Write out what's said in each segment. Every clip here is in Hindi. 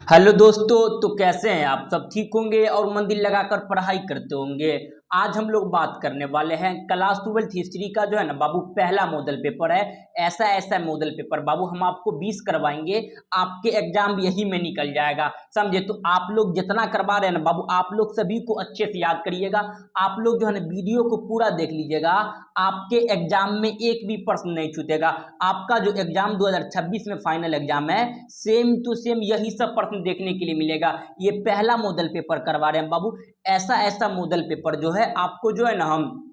हेलो दोस्तों, तो कैसे हैं आप? सब ठीक होंगे और मन दिल लगाकर पढ़ाई करते होंगे। आज हम लोग बात करने वाले हैं क्लास 12 हिस्ट्री का जो है ना बाबू पहला मॉडल पेपर है। ऐसा ऐसा मॉडल पेपर बाबू हम आपको 20 करवाएंगे, आपके एग्जाम भी यही में निकल जाएगा, समझे? तो आप लोग जितना करवा रहे हैं ना बाबू, आप लोग सभी को अच्छे से याद करिएगा। आप लोग जो है ना वीडियो को पूरा देख लीजिएगा, आपके एग्जाम में एक भी प्रश्न नहीं छूटेगा। आपका जो एग्जाम 2026 में फाइनल एग्जाम है, सेम टू सेम यही सब प्रश्न देखने के लिए मिलेगा। ये पहला मॉडल पेपर करवा रहे हैं बाबू। ऐसा ऐसा मॉडल पेपर जो है आपको जो है ना हम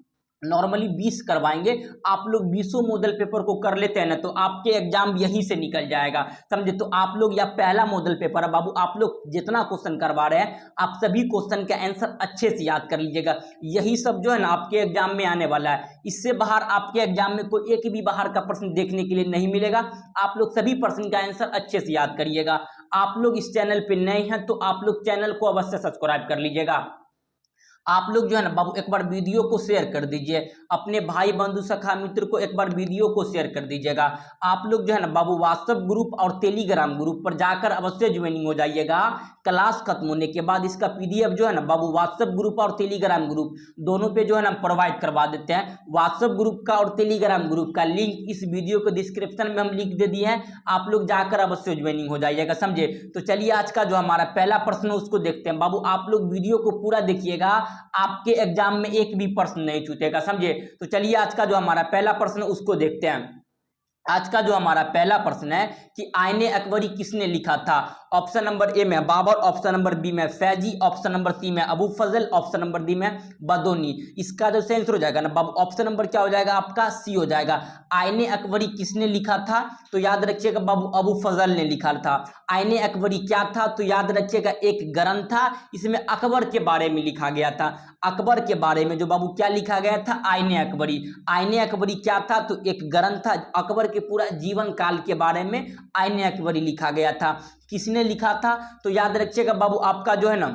नॉर्मली 20 करवाएंगे। आप लोग 20 मॉडल पेपर को कर लेते हैं ना, तो आपके एग्जाम यहीं से निकल जाएगा, समझे? तो आप लोग या पहला मॉडल पेपर है बाबू, आप लोग जितना क्वेश्चन करवा रहे हैं, आप सभी क्वेश्चन का आंसर अच्छे से याद कर लीजिएगा। यही सब जो है ना आपके एग्जाम में आने वाला है। इससे बाहर आपके एग्जाम में कोई एक भी बाहर का प्रश्न देखने के लिए नहीं मिलेगा। आप लोग सभी प्रश्न का आंसर अच्छे से याद करिएगा। आप लोग इस चैनल पे नए हैं तो आप लोग चैनल को अवश्य सब्सक्राइब कर लीजिएगा। आप लोग जो है ना बाबू एक बार वीडियो को शेयर कर दीजिए, अपने भाई बंधु सखा मित्र को एक बार वीडियो को शेयर कर दीजिएगा। आप लोग जो है ना बाबू व्हाट्सएप ग्रुप और टेलीग्राम ग्रुप पर जाकर अवश्य ज्वाइनिंग हो जाइएगा। क्लास खत्म होने के बाद इसका पीडीएफ जो है ना बाबू व्हाट्सएप ग्रुप और टेलीग्राम ग्रुप दोनों पे जो है ना प्रोवाइड करवा देते हैं। व्हाट्सएप ग्रुप का और टेलीग्राम ग्रुप का लिंक इस वीडियो को डिस्क्रिप्शन में हम लिख दे दिए हैं, आप लोग जाकर अवश्य ज्वाइनिंग हो जाइएगा, समझे? तो चलिए आज का जो हमारा पहला प्रश्न उसको देखते हैं बाबू। आप लोग वीडियो को पूरा देखिएगा, आपके एग्जाम में एक भी प्रश्न नहीं छूटेगा, समझे? तो चलिए आज का जो हमारा पहला प्रश्न उसको देखते हैं। आज का जो हमारा पहला प्रश्न है कि आईने अकबरी किसने लिखा था? ऑप्शन नंबर ए में बाबर, ऑप्शन नंबर बी में फैजी, ऑप्शन नंबर सी में अबू फजल, ऑप्शन नंबर डी में बदोनी। इसका जो आंसर हो जाएगा ना बाबू, ऑप्शन नंबर क्या हो जाएगा आपका? सी हो जाएगा। आईने अकबरी किसने लिखा था? तो याद रखिएगा बाबू अबू फजल ने लिखा था। आईने अकबरी क्या था? तो याद रखिएगा एक ग्रंथ था, इसमें अकबर के बारे में लिखा गया था। अकबर के बारे में जो बाबू क्या लिखा गया था? आईने अकबरी। आईने अकबरी क्या था? तो एक ग्रंथ था, अकबर के पूरा जीवन काल के बारे में आईने अकबरी लिखा गया था। किसने लिखा था? तो याद रखिएगा बाबू आपका जो है ना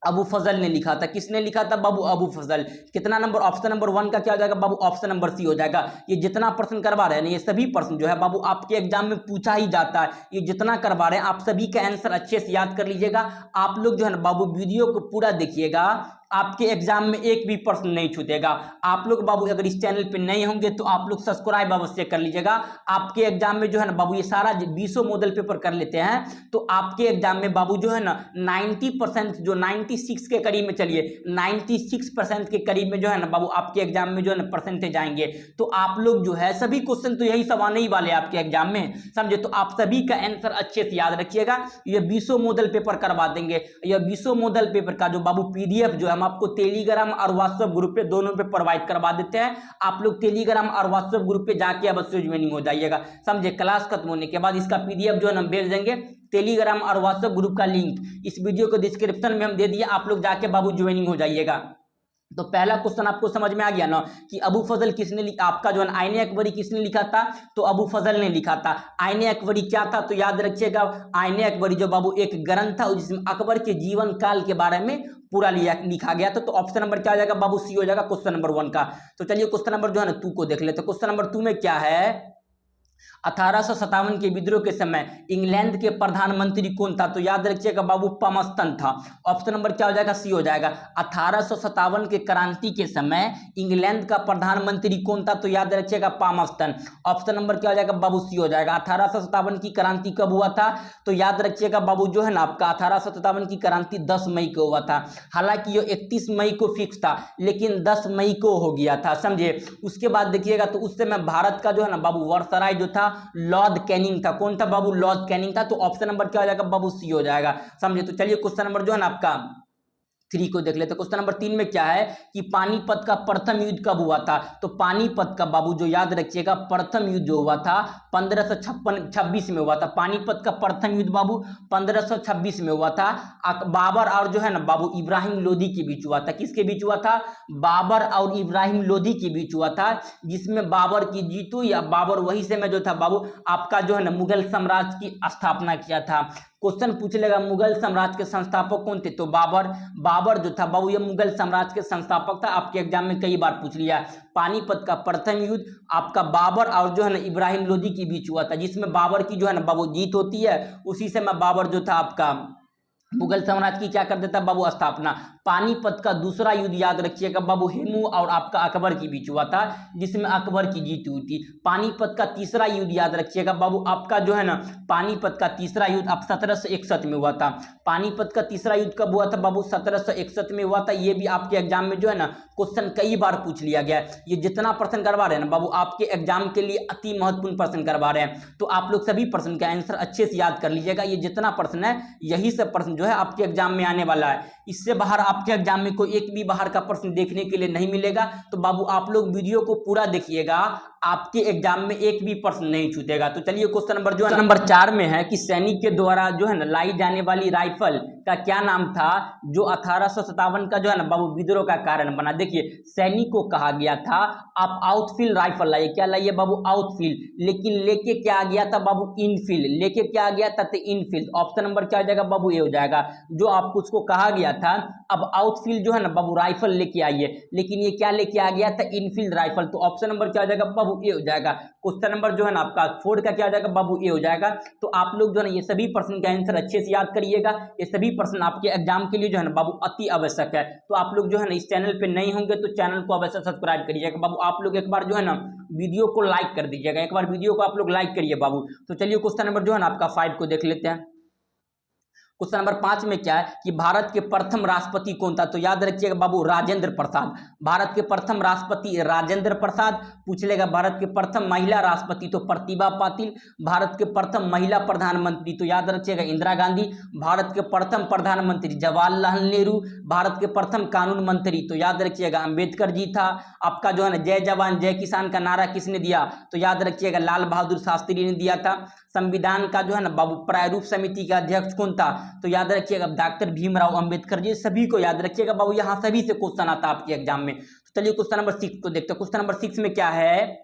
अबू फजल ने लिखा था। किसने लिखा था बाबू? अबू फजल। कितना नंबर? ऑप्शन नंबर 1 का क्या हो जाएगा बाबू? ऑप्शन नंबर सी हो जाएगा। ये जितना प्रश्न करवा रहे हैं ना, ये सभी प्रश्न जो है बाबू आपके एग्जाम में पूछा ही जाता है। ये जितना करवा रहे हैं आप सभी का आंसर अच्छे से याद कर लीजिएगा। आप लोग जो है ना बाबू वीडियो को पूरा देखिएगा, आपके एग्जाम में एक भी प्रश्न नहीं छूटेगा। आप लोग बाबू अगर इस चैनल पे नए होंगे तो आप लोग सब्सक्राइब अवश्य कर लीजिएगा। आपके एग्जाम में जो है ना बाबू ये सारा 20 मॉडल पेपर कर लेते हैं तो आपके एग्जाम में बाबू जो है ना 90% जो 96 के करीब में, चलिए 96% के करीब में जो है ना बाबू आपके एग्जाम में जो है ना परसेंटेज आएंगे। तो आप लोग जो है सभी क्वेश्चन तो यही सब आने ही वाले आपके एग्जाम में, समझे? तो आप सभी का आंसर अच्छे से याद रखिएगा। ये 20 मॉडल पेपर करवा देंगे। ये 20 मॉडल पेपर का जो बाबू पीडीएफ जो है आपको टेलीग्राम और व्हाट्सएप ग्रुप पे दोनों पे प्रोवाइड करवा देते हैं। आप लोग टेलीग्राम और व्हाट्सएप ग्रुप पे जाके अवश्य ज्वाइनिंग हो जाइएगा, समझे? क्लास खत्म होने के बाद इसका पीडीएफ जो है हम भेज देंगे। टेलीग्राम और व्हाट्सएप ग्रुप का लिंक इस वीडियो को डिस्क्रिप्शन में हम दे दिए, आप लोग जाके बाबू ज्वाइनिंग हो जाइएगा। तो पहला क्वेश्चन आपको समझ में आ गया ना कि अबू फजल किसने आपका जो है आईने अकबरी किसने लिखा था? तो अबू फजल ने लिखा था। आईने अकबरी क्या था? तो याद रखिएगा आईने अकबरी जो बाबू एक ग्रंथ था जिसमें अकबर के जीवन काल के बारे में पूरा लिखा गया था। तो ऑप्शन नंबर क्या हो जाएगा बाबू? सी हो जाएगा क्वेश्चन नंबर 1 का। तो चलिए क्वेश्चन नंबर जो है ना 2 को देख लेते। क्वेश्चन नंबर 2 में क्या है? 1857 के विद्रोह के समय इंग्लैंड के प्रधानमंत्री कौन था? तो याद रखिएगा बाबू पामस्तन था। ऑप्शन नंबर क्या हो जाएगा? सी हो जाएगा। 1857 के क्रांति के समय इंग्लैंड का प्रधानमंत्री कौन था? तो याद रखिएगा पामस्तन। ऑप्शन नंबर क्या हो जाएगा बाबू? सी हो जाएगा। 1857 की क्रांति कब हुआ था? तो याद रखिएगा बाबू जो है ना आपका 1857 की क्रांति 10 मई को हुआ था। हालांकि ये 31 मई को फिक्स था लेकिन 10 मई को हो गया था, समझे? उसके बाद देखिएगा तो उस समय भारत का जो है ना बाबू वायसराय जो था लॉर्ड कैनिंग था। कौन था बाबू? लॉर्ड कैनिंग था। तो ऑप्शन नंबर क्या हो जाएगा बाबू? सी हो जाएगा, समझे? तो चलिए क्वेश्चन नंबर जो है ना आपका 3 को देख लेते। क्वेश्चन नंबर 3 में क्या है कि पानीपत का प्रथम युद्ध कब हुआ था? तो पानीपत का बाबू जो याद रखिएगा प्रथम युद्ध जो हुआ था 1556 में हुआ था। पानीपत का प्रथम युद्ध बाबू 1526 में हुआ था। बाबर और जो है ना बाबू इब्राहिम लोदी के बीच हुआ था। किसके बीच हुआ था? बाबर और इब्राहिम लोदी के बीच हुआ था, जिसमें बाबर की जीत हुई। या बाबर वही समय जो था बाबू आपका जो है ना मुगल साम्राज्य की स्थापना किया था। क्वेश्चन पूछ लेगा मुगल साम्राज्य के संस्थापक कौन थे, तो बाबर। बाबर जो था बाबू ये मुगल साम्राज्य के संस्थापक था, आपके एग्जाम में कई बार पूछ लिया। पानीपत का प्रथम युद्ध आपका बाबर और जो है ना इब्राहिम लोदी के बीच हुआ था, जिसमें बाबर की जो है ना बाबू जीत होती है, उसी से मैं बाबर जो था आपका मुगल साम्राज्य की क्या कर देता बाबू स्थापना। पानीपत का दूसरा युद्ध याद रखिएगा बाबू हेमू और आपका अकबर के बीच हुआ था, जिसमें अकबर की जीत हुई थी। पानीपत का तीसरा युद्ध याद रखिएगा बाबू आपका जो है ना पानीपत का तीसरा युद्ध अब 1761 में हुआ था। पानीपत का तीसरा युद्ध कब हुआ था बाबू 1761 में हुआ था। ये भी आपके एग्जाम में जो है ना क्वेश्चन कई बार पूछ लिया गया है। ये जितना प्रश्न करवा रहे हैं ना बाबू आपके एग्जाम के लिए अति महत्वपूर्ण प्रश्न करवा रहे हैं, तो आप लोग सभी प्रश्न का आंसर अच्छे से याद कर लीजिएगा। ये जितना प्रश्न है यही सब प्रश्न जो है आपके एग्जाम में आने वाला है। इससे बाहर आपके एग्जाम में कोई एक भी बाहर का प्रश्न देखने के लिए नहीं मिलेगा। तो बाबू आप लोग वीडियो को पूरा देखिएगा, आपके एग्जाम में एक भी प्रश्न नहीं छूटेगा। तो चलिए क्वेश्चन नंबर जो है नंबर 4 में है कि सैनिक के द्वारा जो है ना लाई जाने वाली राइफल का क्या नाम था, जो 1857 का जो है ना बाबू विद्रोह का कारण बना। देखिए सैनिक को कहा गया था आप आउटफील्ड राइफल लाइए, क्या लाइए बाबू आउटफील्ड, लेकिन लेके क्या आ गया था बाबू इनफील्ड, लेके क्या आ गया था तो इनफील्ड। ऑप्शन नंबर क्या हो जाएगा बाबू ये हो जाएगा, जो आपको उसको कहा गया था अब आउटफील्ड जो है ना बाबू राइफल लेके आइए, लेकिन ये क्या लेके आ गया था इनफील्ड राइफल। तो ऑप्शन नंबर क्या हो जाएगा बाबू ये हो जाएगा। क्वेश्चन नंबर जो है ना आपका 4 का क्या हो जाएगा बाबू ये हो जाएगा। तो आप लोग जो है ना ये सभी प्रश्न का आंसर अच्छे से याद करिएगा। ये सभी प्रश्न आपके एग्जाम के लिए जो है ना बाबू अति आवश्यक है। तो आप लोग जो है ना इस चैनल पे नहीं होंगे तो चैनल को अवश्य सब्सक्राइब करिएगा बाबू। आप लोग एक बार जो है ना वीडियो को लाइक कर दीजिएगा, एक बार वीडियो को आप लोग लाइक करिए बाबू। तो चलिए क्वेश्चन नंबर जो है ना आपका 5 को देख लेते हैं। क्वेश्चन नंबर 5 में क्या है कि भारत के प्रथम राष्ट्रपति कौन था, तो याद रखिएगा बाबू राजेंद्र प्रसाद। भारत के प्रथम राष्ट्रपति राजेंद्र प्रसाद। पूछ लेगा भारत के प्रथम महिला राष्ट्रपति तो प्रतिभा पाटिल। भारत के प्रथम महिला प्रधानमंत्री तो याद रखिएगा इंदिरा गांधी। भारत के प्रथम प्रधानमंत्री जवाहरलाल नेहरू। भारत के प्रथम कानून मंत्री तो याद रखिएगा अंबेडकर जी था। आपका जो है ना जय जवान जय किसान का नारा किसने दिया, तो याद रखिएगा लाल बहादुर शास्त्री ने दिया था। संविधान का जो है ना बाबू प्रारूप समिति का अध्यक्ष कौन था, तो याद रखिएगा डॉक्टर भीमराव अंबेडकर जी। सभी को याद रखिएगा बाबू, यहाँ सभी से क्वेश्चन आता है आपके एग्जाम में। तो चलिए क्वेश्चन नंबर 6 को देखते हैं। क्वेश्चन नंबर 6 में क्या है,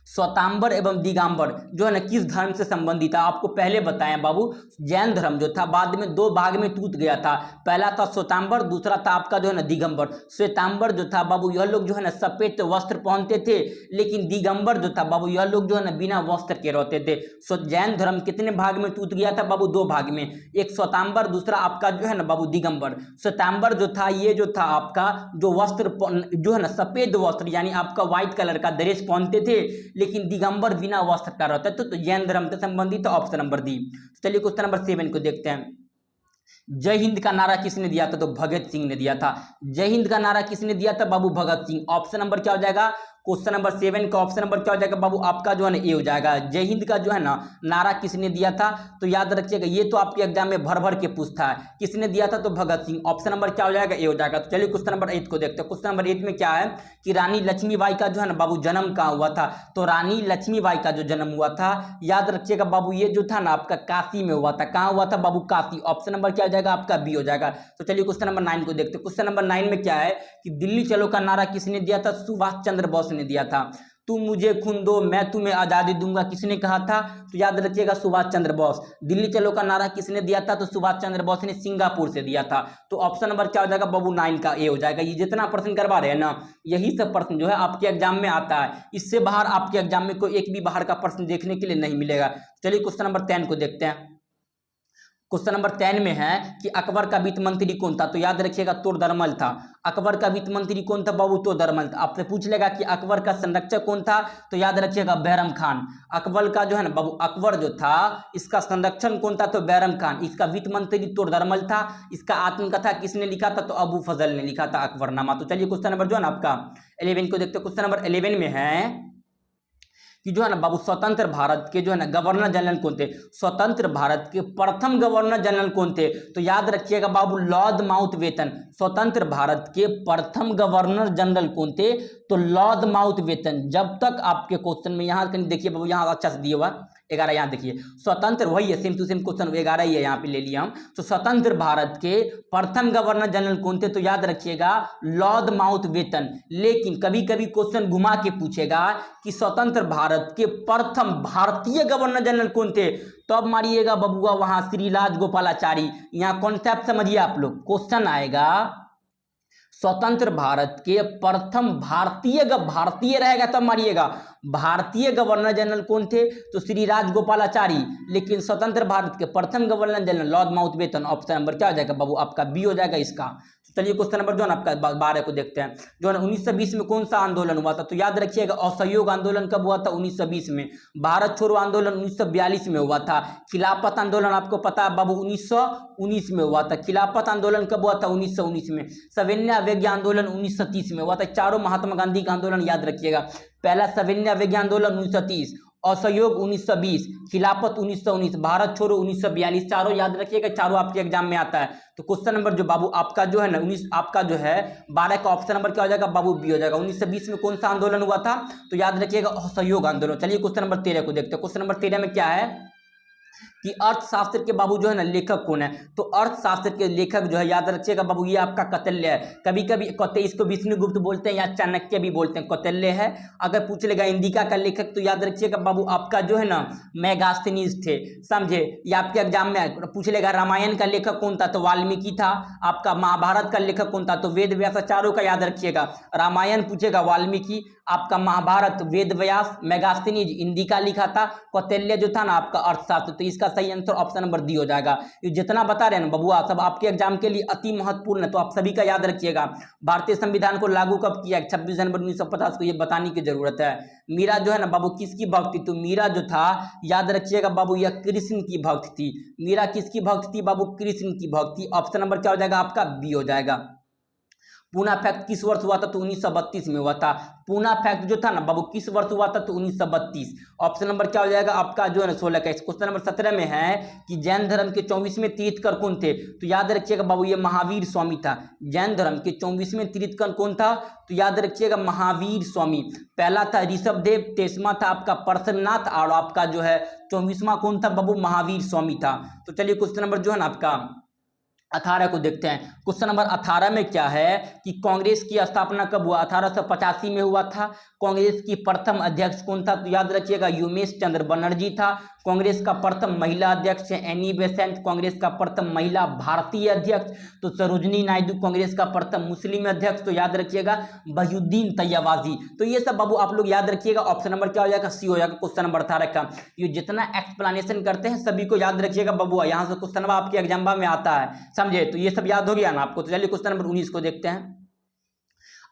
श्वेतांबर एवं दिगंबर जो है ना किस धर्म से संबंधित है। आपको पहले बताएं बाबू जैन धर्म जो था बाद में 2 भाग में टूट गया था। पहला था श्वेतांबर, दूसरा था आपका जो है ना दिगंबर। श्वेतांबर जो था बाबू यह लोग जो है ना सफेद वस्त्र पहनते थे, लेकिन दिगंबर जो था बाबू यह लोग जो है ना बिना वस्त्र के रहते थे। जैन धर्म कितने भाग में टूट गया था बाबू, 2 भाग में, एक श्वेतांबर दूसरा आपका जो है ना बाबू दिगंबर। श्वेतांबर जो था ये जो था आपका जो वस्त्र जो है ना सफेद वस्त्र यानी आपका व्हाइट कलर का ड्रेस पहनते थे, लेकिन दिगंबर बिना वस्त्र का रहता है। तो जैन धर्म से संबंधित ऑप्शन नंबर डी। चलिए क्वेश्चन नंबर 7 को देखते हैं। जय हिंद का नारा किसने दिया था, तो भगत सिंह ने दिया था। जय हिंद का नारा किसने दिया था बाबू, भगत सिंह। ऑप्शन नंबर क्या हो जाएगा, क्वेश्चन नंबर 7 का ऑप्शन नंबर क्या हो जाएगा बाबू आपका जो है ना ए हो जाएगा। जय हिंद का जो है ना नारा किसने दिया था, तो याद रखिएगा ये तो आपके एग्जाम में भर भर के पूछता है, किसने दिया था तो भगत सिंह। ऑप्शन नंबर क्या हो जाएगा ए हो जाएगा। तो चलिए क्वेश्चन नंबर 8 को देखते हैं। क्वेश्चन नंबर 8 में क्या है कि रानी लक्ष्मीबाई का जो है ना बाबू जन्म कहाँ हुआ था, तो रानी लक्ष्मीबाई का जो जन्म हुआ था याद रखिएगा बाबू ये जो था ना आपका काशी में हुआ था। कहाँ हुआ था बाबू, काशी। ऑप्शन नंबर क्या हो जाएगा आपका बी हो जाएगा। तो चलिए क्वेश्चन नंबर 9 को देखते हैं। क्वेश्चन नंबर 9 में क्या है कि दिल्ली चलो का नारा किसने दिया था, सुभाष चंद्र बोस ने दिया था। तुम मुझे खून दो मैं तुम्हें आजादी दूंगा किसने कहा था, तो याद रखिएगा सुभाष चंद्र बोस। दिल्ली चलो का नारा किसने दिया था, तो सुभाष चंद्र बोस ने सिंगापुर से दिया था। तो ऑप्शन नंबर क्या हो जाएगा बाबू 9 का ए हो जाएगा। ये जितना प्रश्न करवा रहे हैं ना यही सब प्रश्न जो है आपके एग्जाम में आता है। इससे बाहर आपके एग्जाम में कोई एक भी बाहर का प्रश्न देखने के लिए नहीं मिलेगा। चलिए क्वेश्चन नंबर 10 को देखते हैं। क्वेश्चन नंबर 10 में है कि अकबर का वित्त मंत्री कौन था, तो याद रखिएगा तोडरमल था। अकबर का वित्त मंत्री कौन था बाबू, तोडरमल था। आपसे पूछ लेगा कि अकबर का संरक्षक कौन था, तो याद रखिएगा बैरम खान। अकबर का जो है ना बाबू अकबर जो था इसका संरक्षण कौन था, तो बैरम खान। इसका वित्त मंत्री तोडरमल था। इसका आत्मकथा किसने लिखा था, तो अबू फजल ने लिखा था अकबरनामा। तो चलिए क्वेश्चन नंबर जो है ना आपका 11 को देखते हैं। क्वेश्चन नंबर 11 में है कि जो है ना बाबू स्वतंत्र भारत के जो है ना गवर्नर जनरल कौन थे। स्वतंत्र भारत के प्रथम गवर्नर जनरल कौन थे, तो याद रखिएगा बाबू लॉर्ड माउंटबेटन। स्वतंत्र भारत के प्रथम गवर्नर जनरल कौन थे, तो लॉर्ड माउंटबेटन। जब तक आपके क्वेश्चन में यहाँ कहीं देखिए बाबू यहाँ अच्छा से दिया हुआ 11 यहाँ देखिए स्वतंत्र वही है सेम टू सेम क्वेश्चन 11 ही है यहाँ पे ले लिया हम। तो स्वतंत्र भारत के प्रथम गवर्नर जनरल कौन थे, तो याद रखिएगा लॉर्ड माउंटबेटन। लेकिन कभी कभी क्वेश्चन घुमा के पूछेगा कि स्वतंत्र भारत के प्रथम भारतीय गवर्नर जनरल कौन थे, तो अब मारिएगा बबुआ वहां श्री राजगोपालाचारी। यहाँ कॉन्सेप्ट समझिए आप लोग, क्वेश्चन आएगा स्वतंत्र भारत के प्रथम भारतीय रहेगा तब मारिएगा, भारतीय गवर्नर जनरल कौन थे? तो श्री राजगोपालाचारी। लेकिन स्वतंत्र भारत के प्रथम governor general Lord Mountbatten. Option number क्या हो जाएगा बाबू आपका बी हो जाएगा इसका। तो चलिए क्वेश्चन नंबर जो है आपका 12 को देखते हैं। जो है 1920 में कौन सा आंदोलन हुआ था? तो याद रखिएगा असहयोग आंदोलन कब हुआ था? 1920 में। भारत छोड़ो आंदोलन 1942 में हुआ था। खिलाफत आंदोलन आपको पता है बाबू 1919 में हुआ था। खिलाफत आंदोलन कब हुआ था? 1919 में। सविनय अवज्ञा आंदोलन 1930 में हुआ था। चारों महात्मा गांधी का आंदोलन याद रखिएगा। पहला सविनय अवज्ञा आंदोलन 1930, असहयोग 1920, खिलाफत 1919, भारत छोड़ो 1942। चारों याद रखिएगा, चारों आपके एग्जाम में आता है। तो क्वेश्चन नंबर जो बाबू आपका जो है ना 19 आपका जो है 12 का ऑप्शन नंबर क्या हो जाएगा बाबू बी हो जाएगा। 1920 में कौन सा आंदोलन हुआ था? तो याद रखिएगा असहयोग आंदोलन। चलिए क्वेश्चन नंबर 13 को देखते हैं। क्वेश्चन नंबर 13 में क्या है कि अर्थशास्त्र के बाबू जो है ना लेखक कौन है? तो अर्थशास्त्र के लेखक जो है याद रखिएगा बाबू ये आपका कौटिल्य है। कभी कभी इसको विष्णुगुप्त बोलते हैं या चाणक्य भी बोलते हैं, कौटिल्य है। अगर पूछ लेगा इंडिका का लेखक तो याद रखिएगा बाबू आपका जो है ना मेगास्थनीज थे, समझे। या आपके एग्जाम में पूछ लेगा रामायण का लेखक कौन था? तो वाल्मीकि था। आपका महाभारत का लेखक कौन था? तो वेद व्यास। चारों का याद रखिएगा, रामायण पूछेगा वाल्मीकि, आपका महाभारत वेद व्यास, मेगास्थनीज इंडिका लिखा था, कौटिल्य जो था ना आपका अर्थशास्त्र। तो इसका सही आंसर ऑप्शन नंबर डी हो जाएगा। ये जितना बता रहे हैं ना बबुआ सब आपके एग्जाम के लिए अति महत्वपूर्ण है, तो आप सभी का याद रखिएगा। भारतीय संविधान को लागू कब किया? 26 जनवरी 1950 को, ये बताने की जरूरत है। मीरा जो है ना बाबू किसकी भक्त थी? तो मीरा जो था याद रखिएगा बाबू यह कृष्ण की भक्त थी। मीरा किसकी भक्त थी बाबू? कृष्ण की भक्त थी। ऑप्शन नंबर क्या हो जाएगा आपका बी हो जाएगा। पूना फैक्ट किस वर्ष हुआ था? तो 1932 में हुआ था। पूना फैक्ट जो था ना बाबू किस वर्ष हुआ था? तो 1932। ऑप्शन नंबर क्या हो जाएगा आपका जो है ना 16 का। क्वेश्चन नंबर 17 में है कि जैन धर्म के 24वें तीर्थंकर कौन थे? तो याद रखिएगा बाबू ये महावीर स्वामी था। जैन धर्म के 24वें तीर्थंकर कौन था? तो याद रखिएगा महावीर स्वामी। पहला था ऋषभदेव, 23वां था आपका परसन्नाथ, और आपका जो है 24वां कौन था बाबू? महावीर स्वामी था। तो चलिए क्वेश्चन नंबर जो है ना आपका 18 को देखते हैं। क्वेश्चन नंबर 18 में क्या है कि कांग्रेस की स्थापना कब हुआ? 1885 में हुआ था। कांग्रेस की प्रथम अध्यक्ष कौन था? तो याद रखिएगा उमेश चंद्र बनर्जी था। कांग्रेस का प्रथम महिला अध्यक्ष है एनी बेसेंट। कांग्रेस का प्रथम महिला भारतीय अध्यक्ष तो सरोजनी नायडू। कांग्रेस का प्रथम मुस्लिम अध्यक्ष तो याद रखिएगा वहीउद्दीन तैयबाजी। तो ये सब बाबू आप लोग याद रखिएगा। ऑप्शन नंबर क्या हो जाएगा? सी हो जाएगा क्वेश्चन नंबर 18 का। ये जितना एक्सप्लेनेशन करते हैं सभी को याद रखिएगा बाबू, यहाँ से क्वेश्चन आपके एग्जाम में आता है, समझे। तो ये सब याद हो गया ना आपको। तो चलिए क्वेश्चन नंबर 19 को देखते हैं।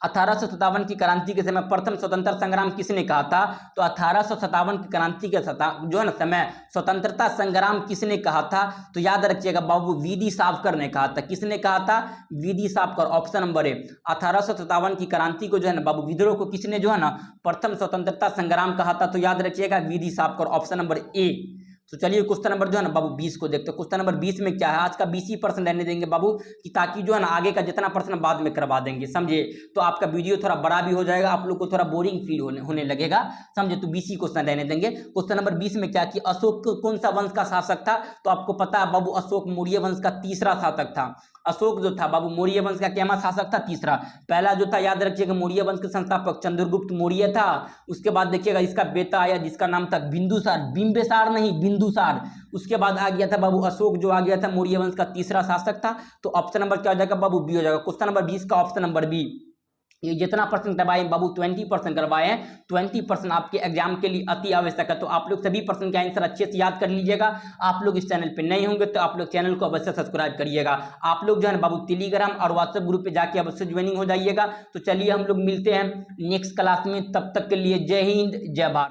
1857 की क्रांति के समय प्रथम स्वतंत्रता संग्राम किसने कहा था? तो 1857 की क्रांति के जो है ना समय स्वतंत्रता संग्राम किसने कहा था? तो याद रखिएगा बाबू वीडी सावरकर ने कहा था। किसने कहा था? VD Savarkar. Option number A. 1857 की क्रांति को जो है ना बाबू विद्रोह को किसने जो है ना प्रथम स्वतंत्रता संग्राम कहा था? तो याद रखिएगा VD Savarkar. Option number A. तो चलिए क्वेश्चन नंबर जो है ना बाबू 20 को देखते हैं। क्वेश्चन नंबर 20 में क्या है? आज का 20% रहने देंगे बाबू कि ताकि जो है ना आगे का जितना प्रश्न बाद में करवा देंगे, समझे। तो आपका वीडियो थोड़ा बड़ा भी हो जाएगा, आप लोग को थोड़ा बोरिंग फील होने लगेगा, समझे। तो 20 क्वेश्चन रहने देंगे। क्वेश्चन नंबर 20 में क्या कि अशोक कौन सा वंश का शासक था? तो आपको पता है बाबू अशोक मौर्य वंश का तीसरा शासक था। अशोक जो था बाबू मौर्य वंश का क्या शासक था? तीसरा। पहला जो था याद रखिएगा मौर्य वंश के संस्थापक चंद्रगुप्त मौर्य था। उसके बाद देखिएगा इसका बेटा आया जिसका नाम था बिंदुसार, बिंबिसार नहीं बिंदुसार। उसके बाद आ गया था बाबू अशोक जो आ गया था मौर्य वंश का तीसरा शासक था। तो ऑप्शन नंबर क्या हो जाएगा बाबू बी हो जाएगा। क्वेश्चन नंबर 20 का ऑप्शन नंबर बी। ये जितना पर्सन करवाए बाबू 20% करवाए हैं, 20% आपके एग्जाम के लिए अति आवश्यक है। तो आप लोग सभी पर्सन के आंसर अच्छे से याद कर लीजिएगा। आप लोग इस चैनल पे नए होंगे तो आप लोग चैनल को अवश्य सब्सक्राइब करिएगा। आप लोग जो है बाबू टेलीग्राम और व्हाट्सएप ग्रुप पे जाके अवश्य ज्वाइनिंग हो जाइएगा। तो चलिए हम लोग मिलते हैं नेक्स्ट क्लास में, तब तक के लिए जय हिंद जय भारत।